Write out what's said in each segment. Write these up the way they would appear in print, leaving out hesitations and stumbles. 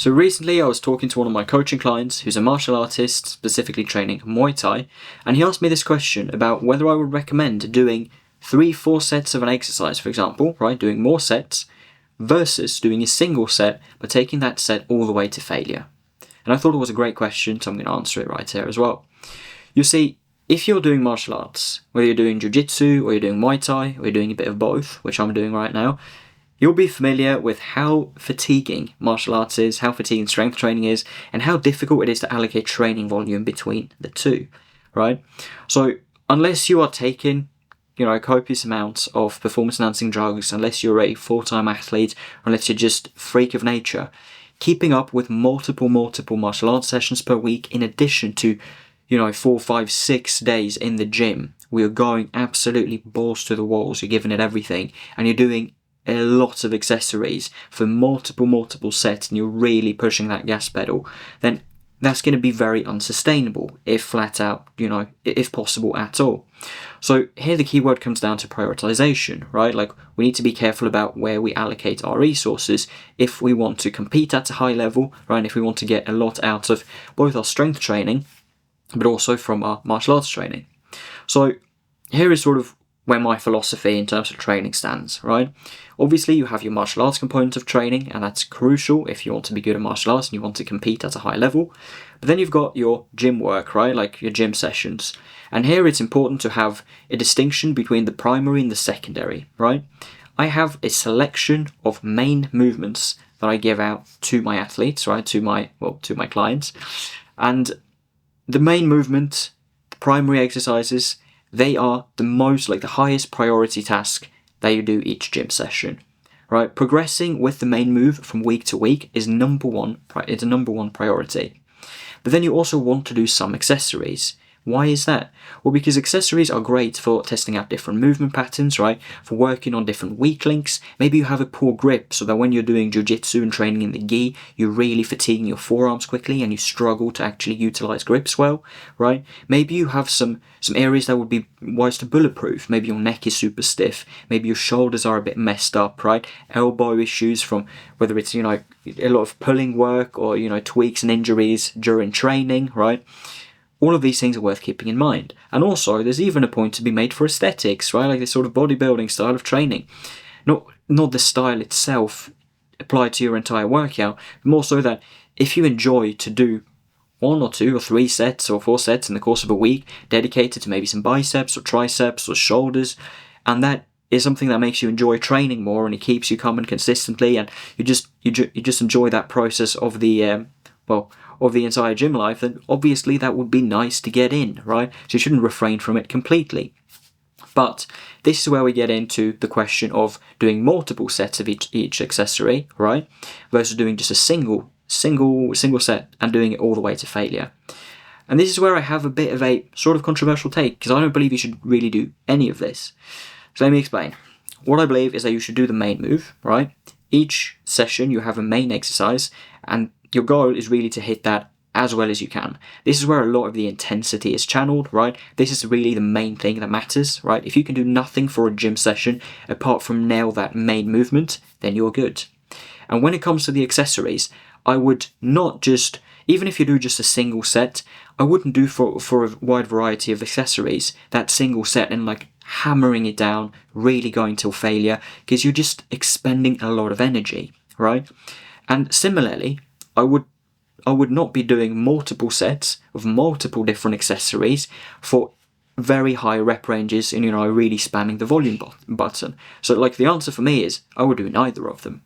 So recently I was talking to one of my coaching clients who's a martial artist, specifically training Muay Thai, and he asked me this question about whether I would recommend doing 3-4 sets of an exercise, for example, right, doing more sets, versus doing a single set, but taking that set all the way to failure. And I thought it was a great question, so I'm going to answer it right here as well. You see, if you're doing martial arts, whether you're doing jiu-jitsu, or you're doing Muay Thai, or you're doing a bit of both, which I'm doing right now, you'll be familiar with how fatiguing martial arts is, how fatiguing strength training is, and how difficult it is to allocate training volume between the two, right? So unless you are taking, copious amounts of performance-enhancing drugs, unless you're a full-time athlete, unless you're just a freak of nature, keeping up with multiple martial arts sessions per week, in addition to, 4, 5, 6 days in the gym, where you're going absolutely balls to the walls, you're giving it everything, and you're doing a lot of accessories for multiple sets, and you're really pushing that gas pedal, then that's going to be very unsustainable, if flat out, if possible at all. So here the keyword comes down to prioritization, right? Like, we need to be careful about where we allocate our resources if we want to compete at a high level, right? And if we want to get a lot out of both our strength training, but also from our martial arts training. So here is sort of where my philosophy in terms of training stands, right? Obviously, you have your martial arts component of training, and that's crucial if you want to be good at martial arts and you want to compete at a high level. But then you've got your gym work, right? Like your gym sessions. And here it's important to have a distinction between the primary and the secondary, right? I have a selection of main movements that I give out to my athletes, right? To my clients. And the main movement, the primary exercises, they are the highest priority task that you do each gym session, right? Progressing with the main move from week to week is number one priority. But then you also want to do some accessories. Why is that? Well, because accessories are great for testing out different movement patterns, right? For working on different weak links. Maybe you have a poor grip, so that when you're doing jiu-jitsu and training in the gi, you're really fatiguing your forearms quickly and you struggle to actually utilize grips well, right? Maybe you have some areas that would be wise to bulletproof. Maybe your neck is super stiff. Maybe your shoulders are a bit messed up, right? Elbow issues from whether it's, a lot of pulling work or, tweaks and injuries during training, right? All of these things are worth keeping in mind. And also, there's even a point to be made for aesthetics, right? Like this sort of bodybuilding style of training. Not the style itself applied to your entire workout, but more so that if you enjoy to do 1 or 2 or 3 sets or 4 sets in the course of a week, dedicated to maybe some biceps or triceps or shoulders, and that is something that makes you enjoy training more and it keeps you coming consistently, and you just enjoy that process of the of the entire gym life, then obviously that would be nice to get in, right? So you shouldn't refrain from it completely. But this is where we get into the question of doing multiple sets of each accessory, right? Versus doing just a single set and doing it all the way to failure. And this is where I have a bit of a sort of controversial take, because I don't believe you should really do any of this. So let me explain. What I believe is that you should do the main move, right? Each session you have a main exercise, and your goal is really to hit that as well as you can. This is where a lot of the intensity is channeled, right? This is really the main thing that matters, right? If you can do nothing for a gym session apart from nail that main movement, then you're good. And when it comes to the accessories, I would not just, even if you do just a single set, I wouldn't do for a wide variety of accessories that single set and like hammering it down, really going till failure, because you're just expending a lot of energy, right? And similarly, I would not be doing multiple sets of multiple different accessories for very high rep ranges and, really spamming the volume button. So like the answer for me is I would do neither of them.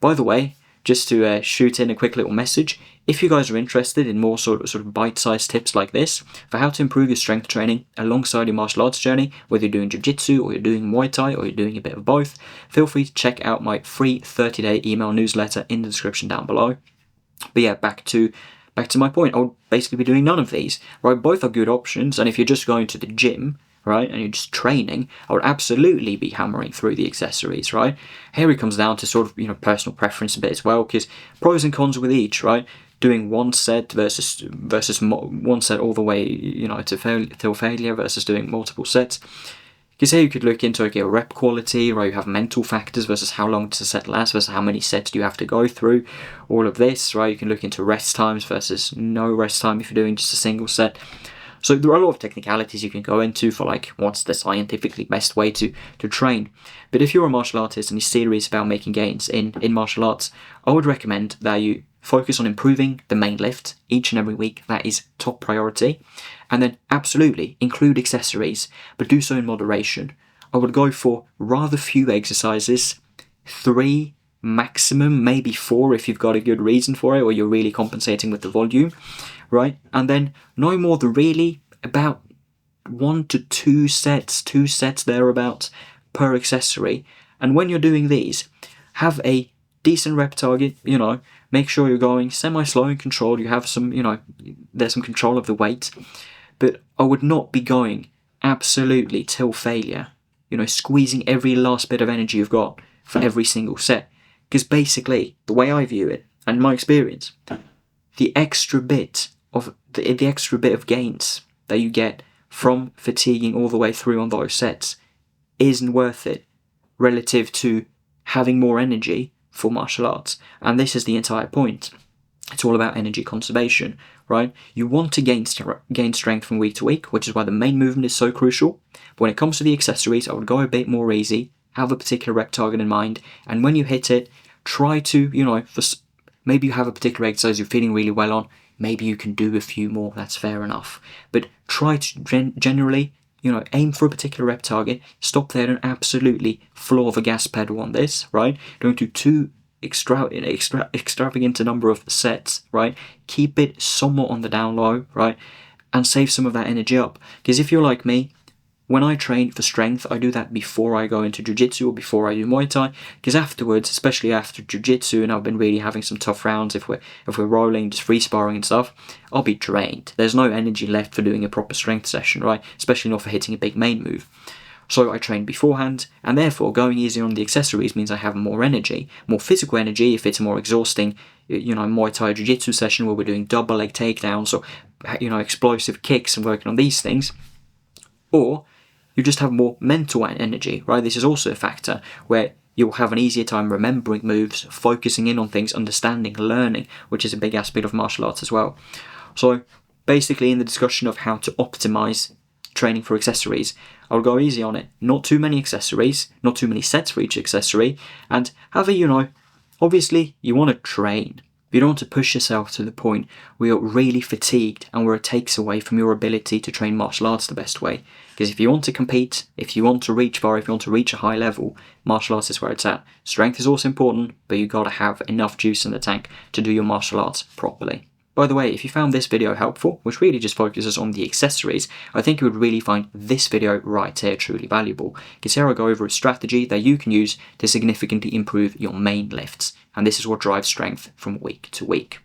By the way, just to shoot in a quick little message, if you guys are interested in more sort of bite-sized tips like this for how to improve your strength training alongside your martial arts journey, whether you're doing jiu-jitsu or you're doing Muay Thai or you're doing a bit of both, feel free to check out my free 30-day email newsletter in the description down below. But yeah, back to my point, I'll basically be doing none of these, right? Both are good options, and if you're just going to the gym, right, and you're just training, I would absolutely be hammering through the accessories, right? Here it comes down to sort of, personal preference a bit as well, because pros and cons with each, right? Doing one set versus one set all the way, to failure versus doing multiple sets Because here you could look into, okay, rep quality, right? You have mental factors versus how long does a set last versus how many sets do you have to go through, all of this, right? You can look into rest times versus no rest time if you're doing just a single set. So there are a lot of technicalities you can go into for like what's the scientifically best way to train. But if you're a martial artist and you're serious about making gains in martial arts, I would recommend that you focus on improving the main lift each and every week. That is top priority. And then absolutely include accessories, but do so in moderation. I would go for rather few exercises, 3 maximum, maybe 4 if you've got a good reason for it or you're really compensating with the volume, right? And then no more than really about 1 to 2 sets, 2 sets thereabouts per accessory. And when you're doing these, have a decent rep target, make sure you're going semi-slow and controlled. You have some, there's some control of the weight. But I would not be going absolutely till failure, squeezing every last bit of energy you've got for every single set. Because basically, the way I view it, and my experience, the extra bit of gains that you get from fatiguing all the way through on those sets isn't worth it relative to having more energy for martial arts. And this is the entire point. It's all about energy conservation, right? You want to gain strength from week to week, which is why the main movement is so crucial. But when it comes to the accessories, I would go a bit more easy, have a particular rep target in mind, and when you hit it, try to, maybe you have a particular exercise you're feeling really well on, maybe you can do a few more, that's fair enough. But try to generally, aim for a particular rep target, stop there and absolutely floor the gas pedal on this, right? Don't do too extravagant a number of sets, right? Keep it somewhat on the down low, right? And save some of that energy up. Because if you're like me, when I train for strength, I do that before I go into jiu-jitsu or before I do Muay Thai. Because afterwards, especially after jiu-jitsu, and I've been really having some tough rounds, if we're rolling, just free sparring and stuff, I'll be drained. There's no energy left for doing a proper strength session, right? Especially not for hitting a big main move. So I train beforehand, and therefore going easy on the accessories means I have more energy, more physical energy if it's a more exhausting, Muay Thai Jiu-Jitsu session where we're doing double leg takedowns or, explosive kicks and working on these things. Or you just have more mental energy, right? This is also a factor where you'll have an easier time remembering moves, focusing in on things, understanding, learning, which is a big aspect of martial arts as well. So basically in the discussion of how to optimize training for accessories, I'll go easy on it. Not too many accessories, not too many sets for each accessory, and have a, obviously you want to train. You don't want to push yourself to the point where you're really fatigued and where it takes away from your ability to train martial arts the best way. Because if you want to compete, if you want to reach far, if you want to reach a high level, martial arts is where it's at. Strength is also important, but you got to have enough juice in the tank to do your martial arts properly. By the way, if you found this video helpful, which really just focuses on the accessories, I think you would really find this video right here truly valuable. Because here I go over a strategy that you can use to significantly improve your main lifts. And this is what drives strength from week to week.